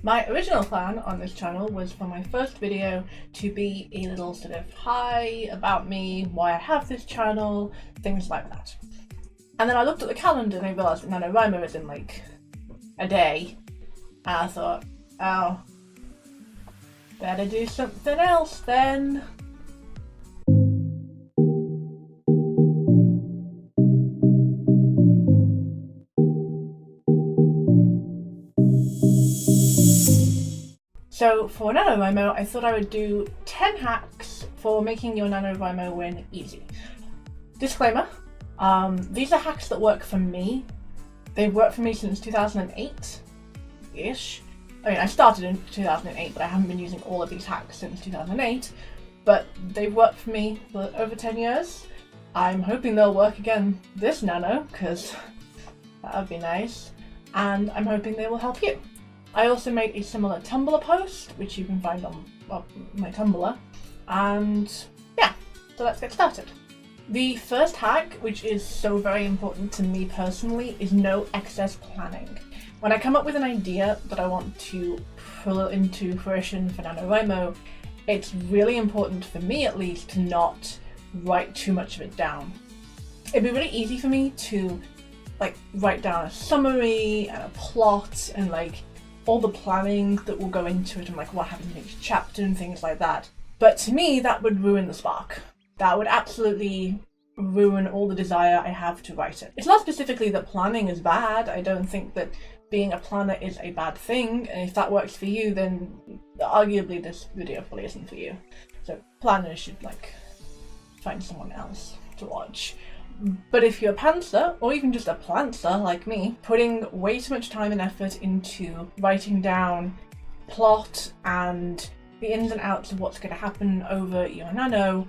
My original plan on this channel was for my first video to be a little sort of hi about me, why I have this channel, things like that. And then I looked at the calendar and I realised that NaNoWriMo is in like a day. And I thought, oh, better do something else then. So for NaNoWriMo, I thought I would do 10 hacks for making your NaNoWriMo win easy. Disclaimer, these are hacks that work for me. They've worked for me since 2008-ish. I mean, I started in 2008, but I haven't been using all of these hacks since 2008. But they've worked for me for over 10 years. I'm hoping they'll work again this Nano, because that would be nice. And I'm hoping they will help you. I also made a similar Tumblr post, which you can find on my Tumblr, and yeah, so let's get started. The first hack, which is so very important to me personally, is no excess planning. When I come up with an idea that I want to pull into fruition for NaNoWriMo, it's really important for me at least to not write too much of it down. It'd be really easy for me to write down a summary and a plot and all the planning that will go into it and what happens in each chapter and things like that. But to me, that would ruin the spark. That would absolutely ruin all the desire I have to write it. It's not specifically that planning is bad. I don't think that being a planner is a bad thing. And if that works for you, then arguably this video probably isn't for you. So planners should find someone else to watch. But if you're a pantser, or even just a plantser like me, putting way too much time and effort into writing down plot and the ins and outs of what's going to happen over your nano,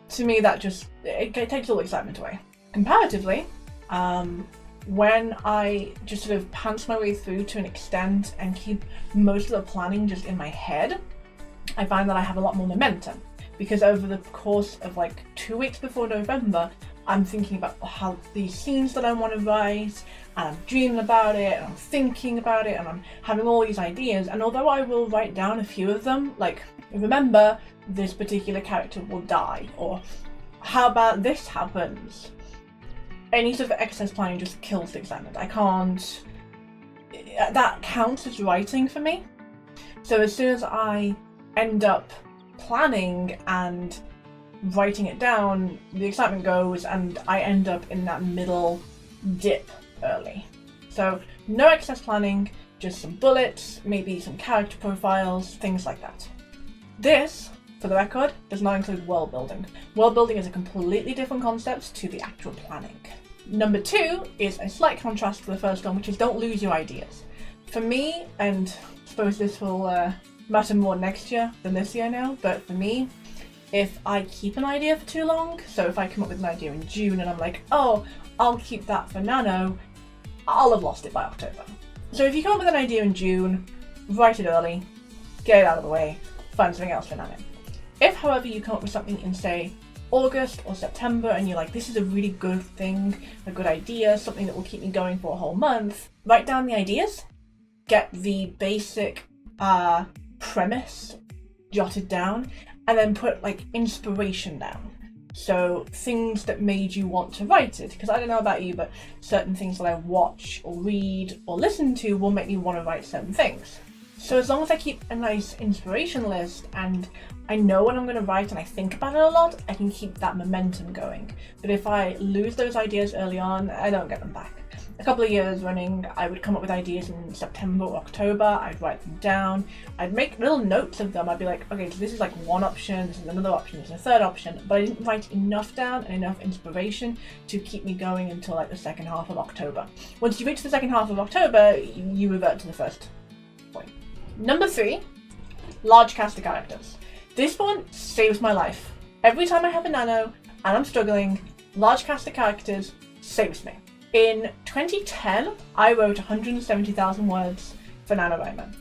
to me that it takes all the excitement away. Comparatively, when I just sort of pants my way through to an extent and keep most of the planning just in my head, I find that I have a lot more momentum. Because over the course of 2 weeks before November, I'm thinking about how these scenes that I want to write, and I'm dreaming about it, and I'm thinking about it, and I'm having all these ideas. And although I will write down a few of them, remember this particular character will die, or how about this happens, any sort of excess planning just kills the excitement. I can't. That counts as writing for me. So as soon as I end up planning and writing it down, the excitement goes and I end up in that middle dip early. So no excess planning, just some bullets, maybe some character profiles, things like that. This, for the record, does not include world building. World building is a completely different concept to the actual planning. Number 2 is a slight contrast to the first one, which is don't lose your ideas. For me, and I suppose this will matter more next year than this year now, but for me, if I keep an idea for too long, so if I come up with an idea in June and I'm like, oh, I'll keep that for Nano, I'll have lost it by October. So if you come up with an idea in June, write it early, get it out of the way, find something else for Nano. If, however, you come up with something in, say, August or September and you're like, this is a really good thing, a good idea, something that will keep me going for a whole month, write down the ideas, get the basic premise jotted down, and then put inspiration down. So things that made you want to write it, because I don't know about you, but certain things that I watch or read or listen to will make me want to write certain things. So as long as I keep a nice inspiration list and I know what I'm going to write and I think about it a lot, I can keep that momentum going. But if I lose those ideas early on, I don't get them back. A couple of years running, I would come up with ideas in September or October, I'd write them down, I'd make little notes of them, I'd be like, okay, so this is one option, this is another option, this is a third option, but I didn't write enough down and enough inspiration to keep me going until the second half of October. Once you reach the second half of October, you revert to the first point. Number 3, large cast of characters. This one saves my life. Every time I have a nano and I'm struggling, large cast of characters saves me. In 2010, I wrote 170,000 words for NaNoWriMo.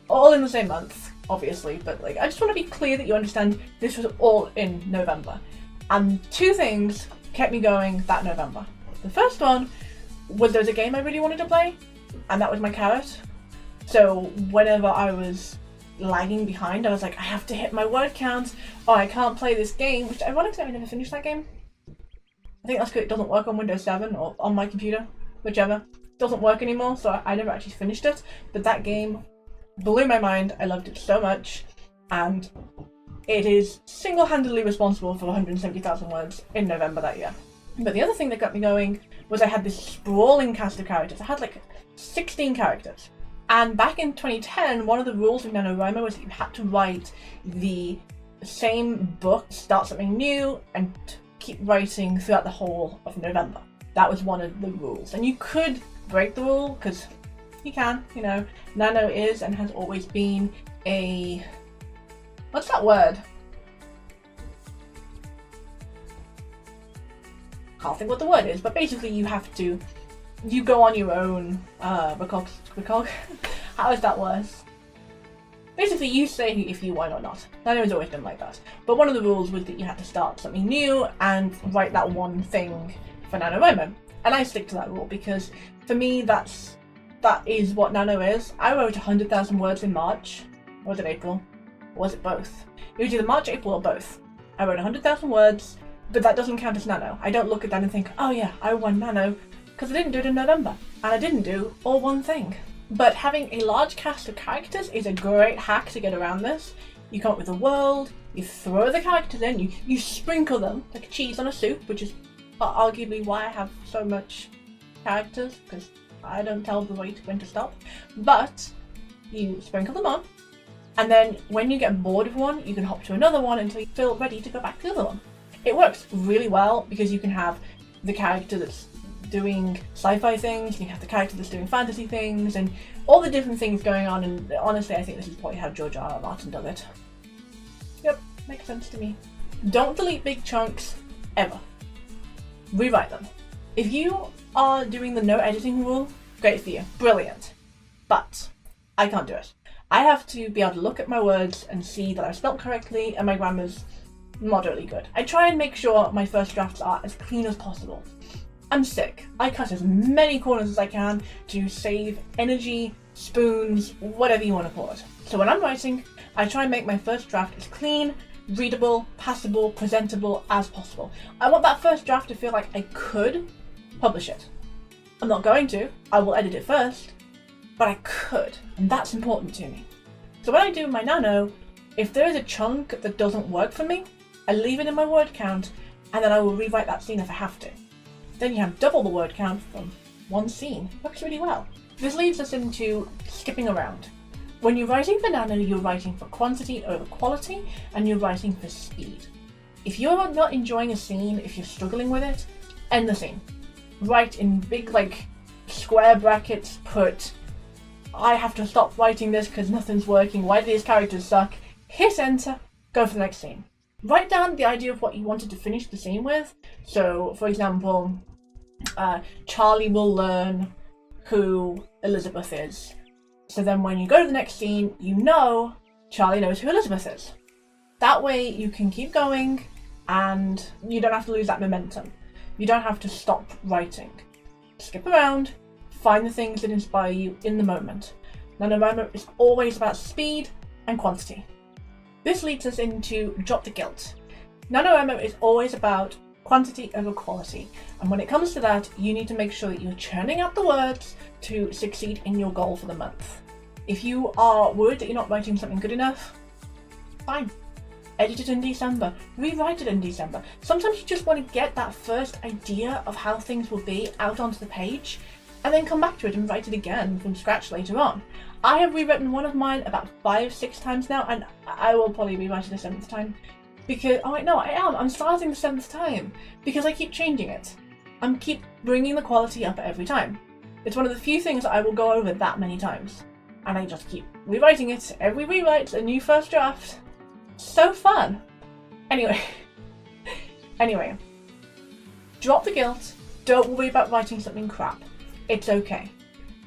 All in the same month, obviously, but I just want to be clear that you understand this was all in November. And 2 things kept me going that November. The first one was there was a game I really wanted to play, and that was my carrot. So whenever I was lagging behind, I was like, I have to hit my word count, or I can't play this game, which ironically I never finished that game. I think that's because it doesn't work on Windows 7 or on my computer, whichever. It doesn't work anymore, so I never actually finished it. But that game blew my mind. I loved it so much, and it is single-handedly responsible for 170,000 words in November that year. But the other thing that got me going was I had this sprawling cast of characters. I had like 16 characters. And back in 2010, one of the rules of NaNoWriMo was that you had to write the same book, start something new, and keep writing throughout the whole of November. That was one of the rules. And you could break the rule, because you can, you know. Nano is and has always been a... what's that word? Can't think what the word is, but basically you have to... you go on your own, recog? How is that worse? Basically, you say if you won or not. I know it's always been like that. But one of the rules was that you had to start something new and write that one thing for NaNoWriMo. And I stick to that rule because, for me, that is what Nano is. I wrote 100,000 words in March. Or was it April? Or was it both? It was either March, April, or both. I wrote 100,000 words, but that doesn't count as Nano. I don't look at that and think, oh yeah, I won Nano, because I didn't do it in November, and I didn't do all one thing. But having a large cast of characters is a great hack to get around this. You come up with a world, you throw the characters in, you sprinkle them like cheese on a soup, which is arguably why I have so much characters, because I don't tell the way when to stop. But you sprinkle them on, and then when you get bored of one, you can hop to another one until you feel ready to go back to the other one. It works really well because you can have the character that's doing sci-fi things, you have the character that's doing fantasy things, and all the different things going on, and honestly I think this is probably how George R. R. Martin does it. Yep, makes sense to me. Don't delete big chunks, ever. Rewrite them. If you are doing the no editing rule, great for you, brilliant. But I can't do it. I have to be able to look at my words and see that I've spelt correctly and my grammar's moderately good. I try and make sure my first drafts are as clean as possible. I'm sick. I cut as many corners as I can to save energy, spoons, whatever you want to call it. So when I'm writing, I try and make my first draft as clean, readable, passable, presentable as possible. I want that first draft to feel like I could publish it. I'm not going to. I will edit it first, but I could, and that's important to me. So when I do my Nano, if there is a chunk that doesn't work for me, I leave it in my word count, and then I will rewrite that scene if I have to. Then you have double the word count from one scene. Works really well. This leads us into skipping around. When you're writing for Nano, you're writing for quantity over quality, and you're writing for speed. If you're not enjoying a scene, if you're struggling with it, end the scene. Write in big, square brackets, put, I have to stop writing this because nothing's working, why do these characters suck? Hit enter, go for the next scene. Write down the idea of what you wanted to finish the scene with. So, for example, Charlie will learn who Elizabeth is. So then when you go to the next scene, you know Charlie knows who Elizabeth is. That way you can keep going and you don't have to lose that momentum. You don't have to stop writing. Skip around, find the things that inspire you in the moment. NaNoWriMo is always about speed and quantity. This leads us into drop the guilt. NaNoWriMo is always about quantity over quality, and when it comes to that, you need to make sure that you're churning out the words to succeed in your goal for the month. If you are worried that you're not writing something good enough, fine. Edit it in December, rewrite it in December. Sometimes you just want to get that first idea of how things will be out onto the page, and then come back to it and write it again from scratch later on. I have rewritten one of mine about 5-6 times now, and I will probably rewrite it a 7th time. Because, I'm starting the 7th time, because I keep changing it. I keep bringing the quality up every time. It's one of the few things that I will go over that many times. And I just keep rewriting it. Every rewrite's a new first draft. So fun! Anyway, drop the guilt. Don't worry about writing something crap. It's okay.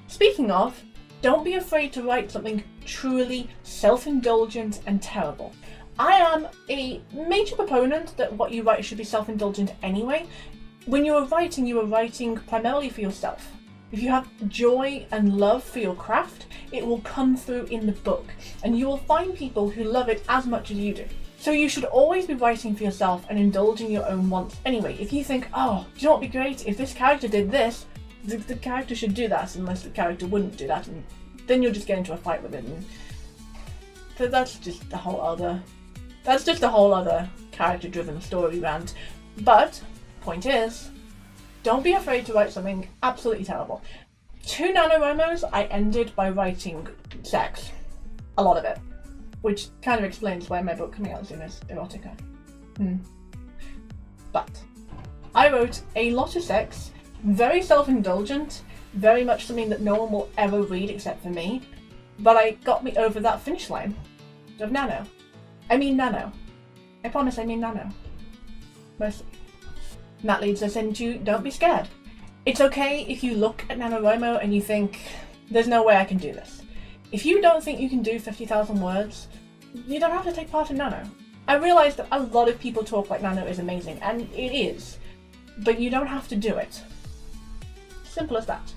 Speaking of, don't be afraid to write something truly self-indulgent and terrible. I am a major proponent that what you write should be self-indulgent anyway. When you are writing primarily for yourself. if you have joy and love for your craft, it will come through in the book, and you will find people who love it as much as you do. So you should always be writing for yourself and indulging your own wants anyway. If you think, oh, do you know what would be great? If this character did this, the character should do that, unless the character wouldn't do that, and then you'll just get into a fight with it. And so that's just a whole other character-driven story rant. But point is, don't be afraid to write something absolutely terrible. 2 NaNoWriMos I ended by writing sex, a lot of it, which kind of explains why my book coming out soon is erotica. But I wrote a lot of sex, very self-indulgent, very much something that no one will ever read except for me, but it got me over that finish line of Nano. I mean Nano. I promise I mean Nano. Mostly. And that leads us into don't be scared. It's okay if you look at NaNoWriMo and you think, there's no way I can do this. If you don't think you can do 50,000 words, you don't have to take part in Nano. I realise that a lot of people talk like Nano is amazing, and it is, but you don't have to do it. Simple as that.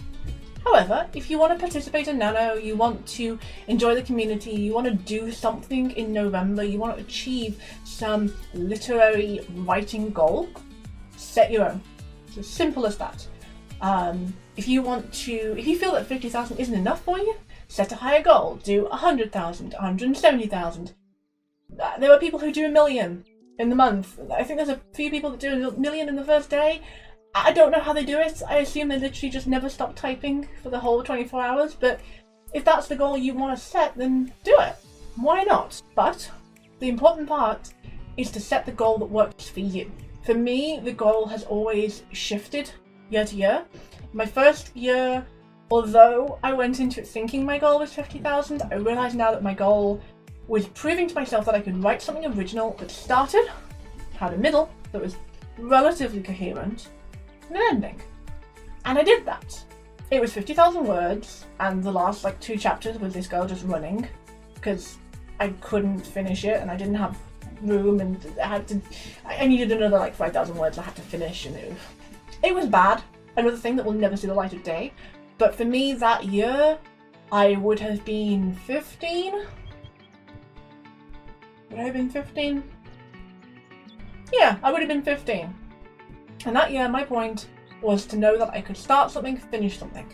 However, if you want to participate in Nano, you want to enjoy the community, you want to do something in November, you want to achieve some literary writing goal, set your own. It's as simple as that. If you feel that 50,000 isn't enough for you, set a higher goal. Do 100,000, 170,000. There are people who do 1 million in the month. I think there's a few people that do 1 million in the first day. I don't know how they do it. I assume they literally just never stop typing for the whole 24 hours, but if that's the goal you want to set, then do it. Why not? But the important part is to set the goal that works for you. For me, the goal has always shifted year to year. My first year, although I went into it thinking my goal was 50,000, I realise now that my goal was proving to myself that I could write something original that started, had a middle that was relatively coherent, and an ending. And I did that. It was 50,000 words, and the last 2 chapters was this girl just running, because I couldn't finish it, and I didn't have room, and I needed another 5,000 words I had to finish, and it was bad. Another thing that will never see the light of day. But for me that year, I would have been 15? Would I have been 15? Yeah, I would have been 15. And that year, my point was to know that I could start something, finish something,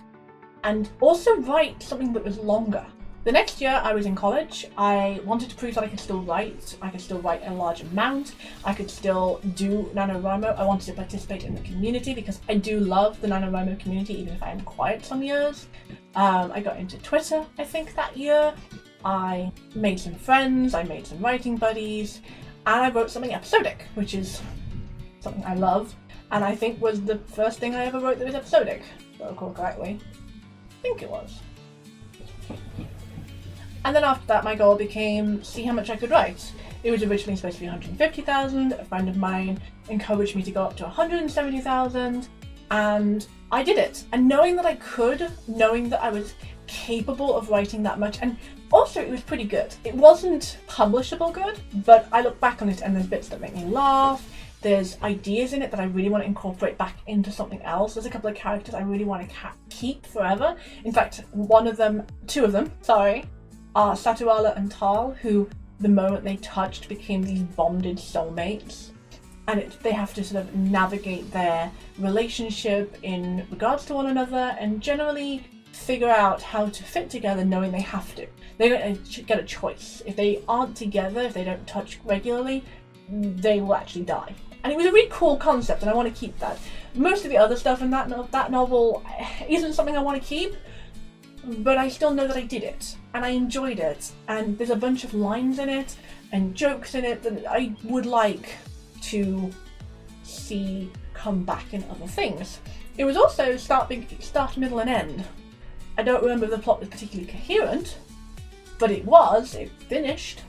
and also write something that was longer. The next year I was in college. I wanted to prove that I could still write. I could still write a large amount. I could still do NaNoWriMo. I wanted to participate in the community because I do love the NaNoWriMo community, even if I am quiet some years. I got into Twitter, I think, that year. I made some friends, I made some writing buddies, and I wrote something episodic, which is something I love. And I think was the first thing I ever wrote that was episodic, if I recall correctly. I think it was. And then after that, my goal became see how much I could write. It was originally supposed to be 150,000. A friend of mine encouraged me to go up to 170,000, and I did it. And knowing that I could, knowing that I was capable of writing that much, and also it was pretty good. It wasn't publishable good, but I look back on it and there's bits that make me laugh. There's ideas in it that I really want to incorporate back into something else. There's a couple of characters I really want to keep forever. In fact, two of them, are Satuala and Tal, who the moment they touched became these bonded soulmates. And they have to sort of navigate their relationship in regards to one another and generally figure out how to fit together knowing they have to. They don't get a choice. If they aren't together, if they don't touch regularly, they will actually die. And it was a really cool concept, and I want to keep that. Most of the other stuff in that novel isn't something I want to keep, but I still know that I did it, and I enjoyed it, and there's a bunch of lines in it, and jokes in it that I would like to see come back in other things. It was also start, middle, and end. I don't remember if the plot was particularly coherent, but it finished.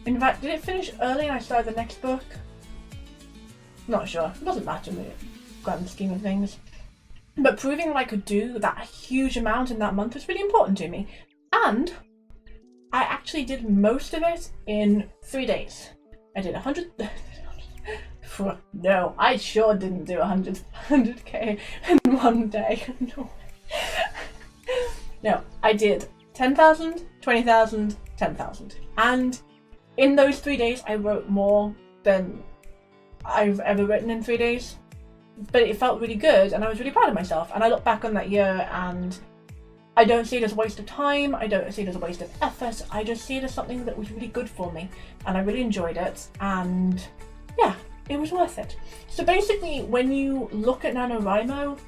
In fact, did it finish early and I started the next book? Not sure. It doesn't matter in the grand scheme of things. But proving that I could do that huge amount in that month was really important to me. And I actually did most of it in 3 days. I did 100... No, I sure didn't do 100k in one day. No. No, I did 10,000, 20,000, 10,000. And in those 3 days, I wrote more than I've ever written in 3 days. But it felt really good, and I was really proud of myself. And I look back on that year, and I don't see it as a waste of time. I don't see it as a waste of effort. I just see it as something that was really good for me. And I really enjoyed it. And yeah, it was worth it. So basically, when you look at NaNoWriMo,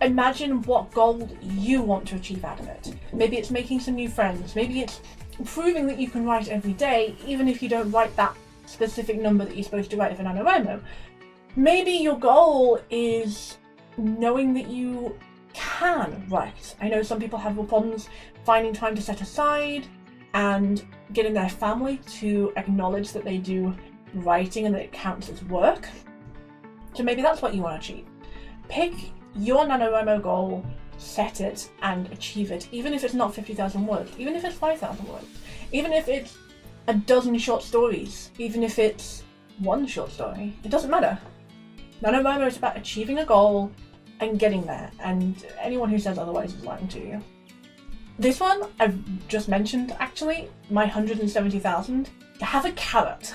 imagine what goal you want to achieve out of it. Maybe it's making some new friends. Maybe it's proving that you can write every day, even if you don't write that specific number that you're supposed to write for NaNoWriMo. Maybe your goal is knowing that you can write. I know some people have real problems finding time to set aside and getting their family to acknowledge that they do writing and that it counts as work. So maybe that's what you want to achieve. Pick your NaNoWriMo goal, set it, and achieve it, even if it's not 50,000 words, even if it's 5,000 words, even if it's a dozen short stories, even if it's one short story, it doesn't matter. NaNoWriMo is about achieving a goal and getting there, and anyone who says otherwise is lying to you. This one, I've just mentioned actually, my 170,000, to have a carrot.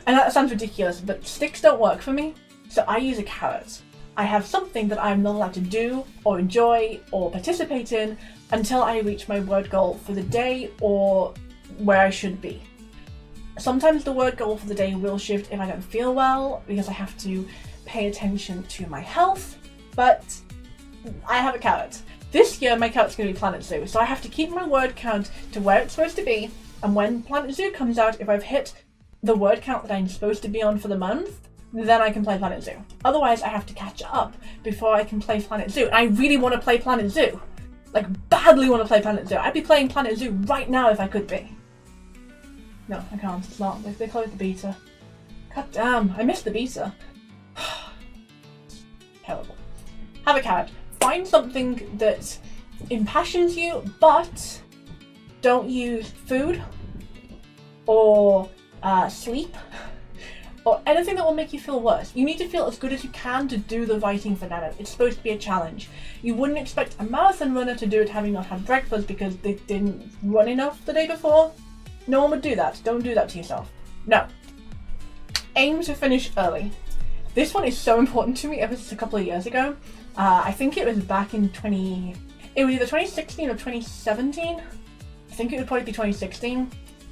And that sounds ridiculous, but sticks don't work for me, so I use a carrot. I have something that I'm not allowed to do, or enjoy, or participate in until I reach my word goal for the day or where I should be. Sometimes the word goal for the day will shift if I don't feel well, because I have to pay attention to my health, but I have a carrot. This year my carrot's going to be Planet Zoo, so I have to keep my word count to where it's supposed to be, and when Planet Zoo comes out, if I've hit the word count that I'm supposed to be on for the month, then I can play Planet Zoo. Otherwise, I have to catch up before I can play Planet Zoo. And I really want to play Planet Zoo. Like, badly want to play Planet Zoo. I'd be playing Planet Zoo right now if I could be. No, I can't. It's not. They closed the beta. God damn, I missed the beta. Terrible. Have a carrot. Find something that impassions you, but don't use food or sleep or anything that will make you feel worse. You need to feel as good as you can to do the writing for Nano. It's supposed to be a challenge. You wouldn't expect a marathon runner to do it having not had breakfast because they didn't run enough the day before. No one would do that. Don't do that to yourself. No. Aim to finish early. This one is so important to me ever since a couple of years ago. I think it was back in it was either 2016 or 2017. I think it would probably be 2016.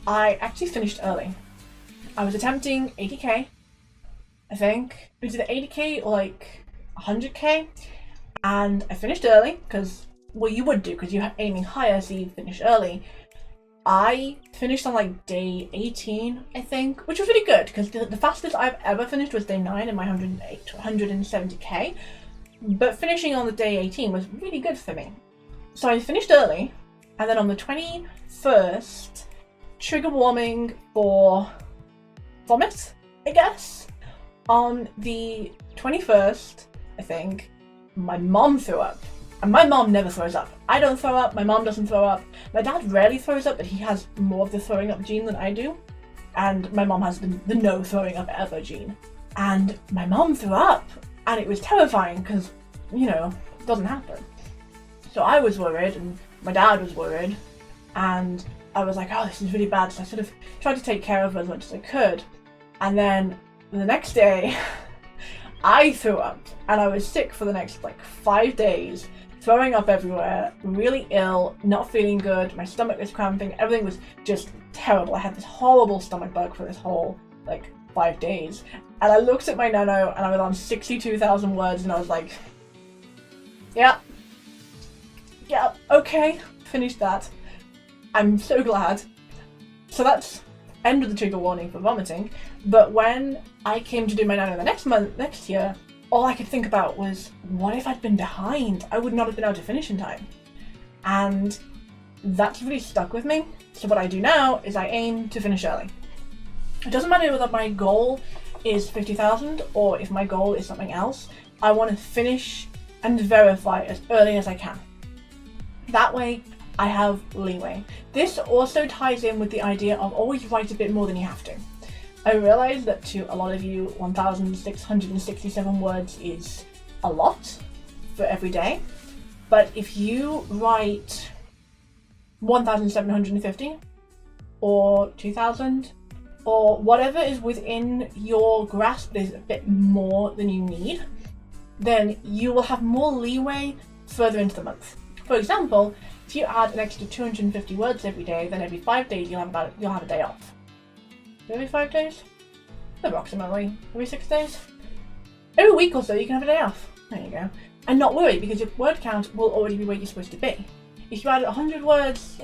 I actually finished early. I was attempting 80k, I think. It was either 80k or like 100k, and I finished early because, well, you would do because you're aiming higher, so you finish early. I finished on like day 18, I think, which was really good because the fastest I've ever finished was day 9 in my 170k, but finishing on the day 18 was really good for me. So I finished early, and then on the 21st, trigger warning for vomit, I guess. On the 21st, I think, my mom threw up. And my mom never throws up. I don't throw up, my mom doesn't throw up. My dad rarely throws up, but he has more of the throwing up gene than I do. And my mom has the no throwing up ever gene. And my mom threw up, and it was terrifying because, you know, it doesn't happen. So I was worried, and my dad was worried, and I was like, oh, this is really bad. So I sort of tried to take care of her as much as I could. And then the next day, I threw up, and I was sick for the next like 5 days, throwing up everywhere, really ill, not feeling good. My stomach was cramping. Everything was just terrible. I had this horrible stomach bug for this whole like 5 days. And I looked at my Nano, and I was on 62,000 words, and I was like, yeah, okay, finished that. I'm so glad. So that's end of the trigger warning for vomiting. But when I came to do my Nano the next year, all I could think about was, what if I'd been behind? I would not have been able to finish in time. And that's really stuck with me. So what I do now is I aim to finish early. It doesn't matter whether my goal is 50,000 or if my goal is something else. I want to finish and verify as early as I can. That way, I have leeway. This also ties in with the idea of always write a bit more than you have to. I realize that to a lot of you, 1,667 words is a lot for every day, But if you write 1,750 or 2,000 or whatever is within your grasp is a bit more than you need, then you will have more leeway further into the month. For example, if you add an extra 250 words every day, then every 5 days you'll have a day off. Every 5 days? Approximately. Every 6 days? Every week or so you can have a day off. There you go. And not worry, because your word count will already be where you're supposed to be. If you add 100 words,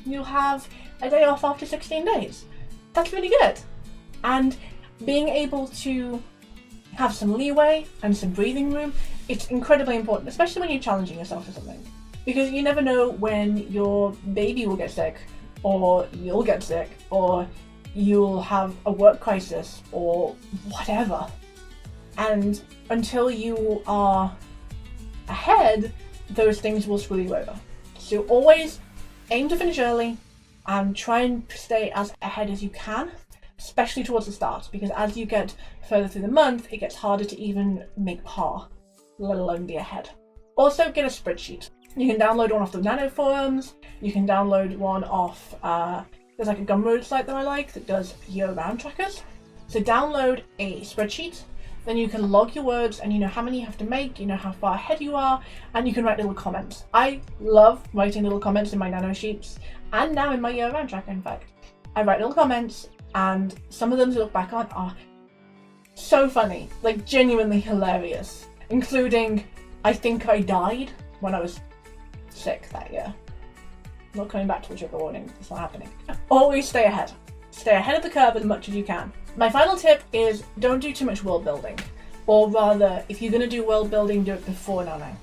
you'll have a day off after 16 days. That's really good. And being able to have some leeway and some breathing room, it's incredibly important, especially when you're challenging yourself for something. Because you never know when your baby will get sick, or you'll get sick, or you'll have a work crisis, or whatever. And until you are ahead, those things will screw you over. So always aim to finish early and try and stay as ahead as you can, especially towards the start, because as you get further through the month, it gets harder to even make par, let alone be ahead. Also, get a spreadsheet. You can download one off the Nano forums, you can download one off, there's like a Gumroad site that I like that does year-round trackers. So download a spreadsheet, then you can log your words and you know how many you have to make, you know how far ahead you are, and you can write little comments. I love writing little comments in my Nano sheets, and now in my year-round tracker, in fact. I write little comments, and some of them to look back on are so funny, like genuinely hilarious, including I think I died when I was sick that year. I'm not coming back to the trigger warning, it's not happening. Always stay ahead. Stay ahead of the curve as much as you can. My final tip is don't do too much world building, or rather, if you're going to do world building, do it before Nano.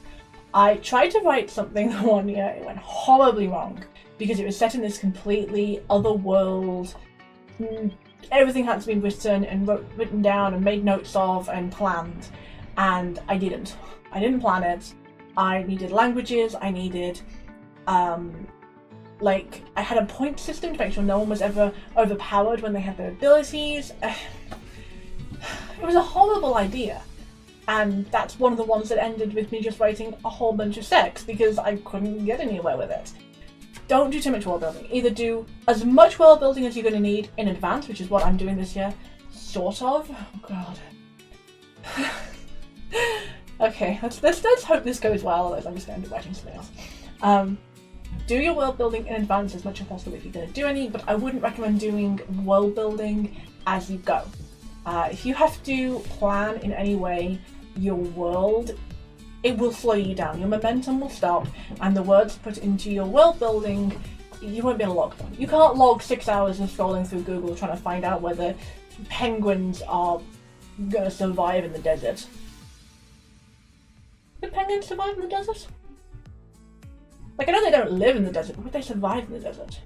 I tried to write something one year, it went horribly wrong, because it was set in this completely other world. Everything had to be written and written down and made notes of and planned, and I didn't plan it. I needed languages, I needed I had a point system to make sure no one was ever overpowered when they had their abilities. It was a horrible idea, and that's one of the ones that ended with me just writing a whole bunch of sex because I couldn't get anywhere with it. Don't do too much world building. Either do as much world building as you're going to need in advance, which is what I'm doing this year, sort of. Oh god. Okay, let's hope this goes well, otherwise I'm just going to be writing something else. Do your world building in advance as much as possible if you're going to do any, but I wouldn't recommend doing world building as you go. If you have to plan in any way your world, it will slow you down. Your momentum will stop, and the words put into your world building, you won't be able to log them. You can't log 6 hours of scrolling through Google trying to find out whether penguins are going to survive in the desert. Would penguins survive in the desert? Like, I know they don't live in the desert, but would they survive in the desert?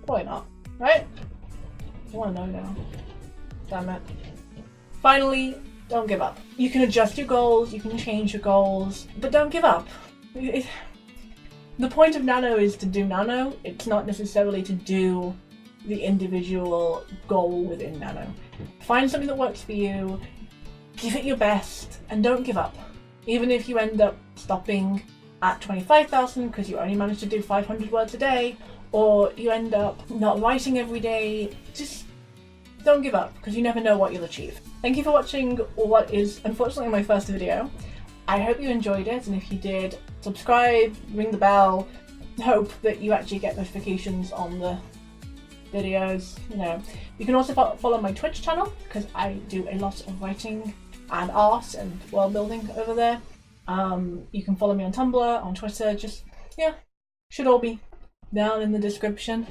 Probably not, right? I want to know now. Damn it. Finally, don't give up. You can adjust your goals, you can change your goals, but don't give up. The point of Nano is to do Nano, it's not necessarily to do the individual goal within Nano. Find something that works for you, give it your best, and don't give up. Even if you end up stopping at 25,000 because you only managed to do 500 words a day, or you end up not writing every day, just don't give up, because you never know what you'll achieve. Thank you for watching what is unfortunately my first video. I hope you enjoyed it, and if you did, subscribe, ring the bell, hope that you actually get notifications on the videos, you know. You can also follow my Twitch channel, because I do a lot of writing and art and world building over there. You can follow me on Tumblr, on Twitter, just, yeah, should all be down in the description.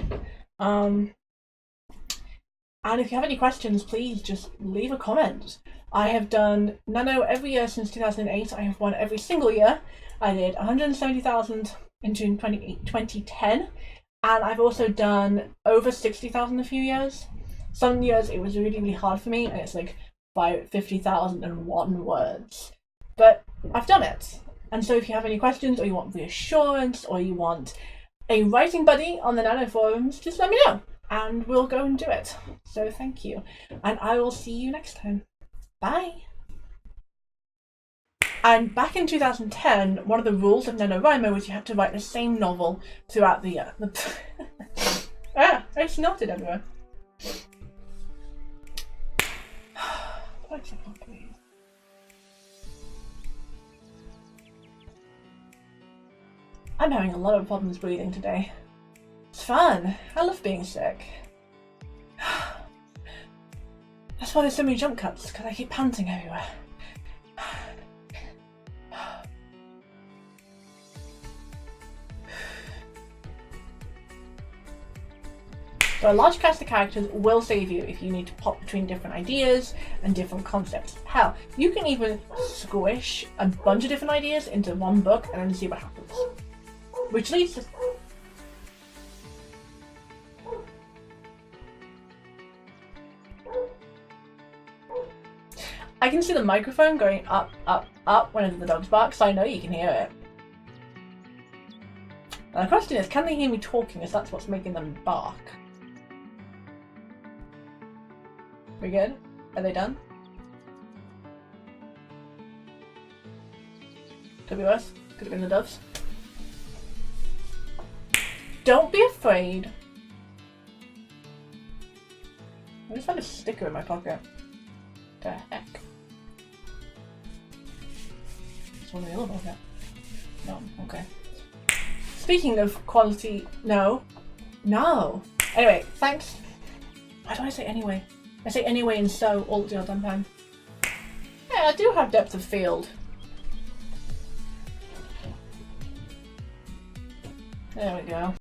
And if you have any questions, please just leave a comment. I have done Nano every year since 2008. I have won every single year. I did 170,000 in 2010, and I've also done over 60,000 a few years. Some years it was really, really hard for me, and it's like 50,001 words. But I've done it. And so if you have any questions, or you want reassurance, or you want a writing buddy on the Nano forums, just let me know, and we'll go and do it. So thank you, and I will see you next time. Bye! And back in 2010, one of the rules of NaNoWriMo was you had to write the same novel throughout the year. Ah, I snorted everywhere. I'm having a lot of problems breathing today. It's fun. I love being sick. That's why there's so many jump cuts, because I keep panting everywhere. So a large cast of characters will save you if you need to pop between different ideas and different concepts. Hell, you can even squish a bunch of different ideas into one book and then see what happens. Which leads to... I can see the microphone going up, up, up whenever the dogs bark, so I know you can hear it. And the question is, can they hear me talking, as that's what's making them bark? We good? Are they done? Could be worse. Could have been the doves. Don't be afraid. I just found a sticker in my pocket. What the heck? It's one of the other pocket. No, okay. Speaking of quality, no. No. Anyway, thanks. Why do I say anyway? I say anyway and so all the damn time. Yeah, I do have depth of field. There we go.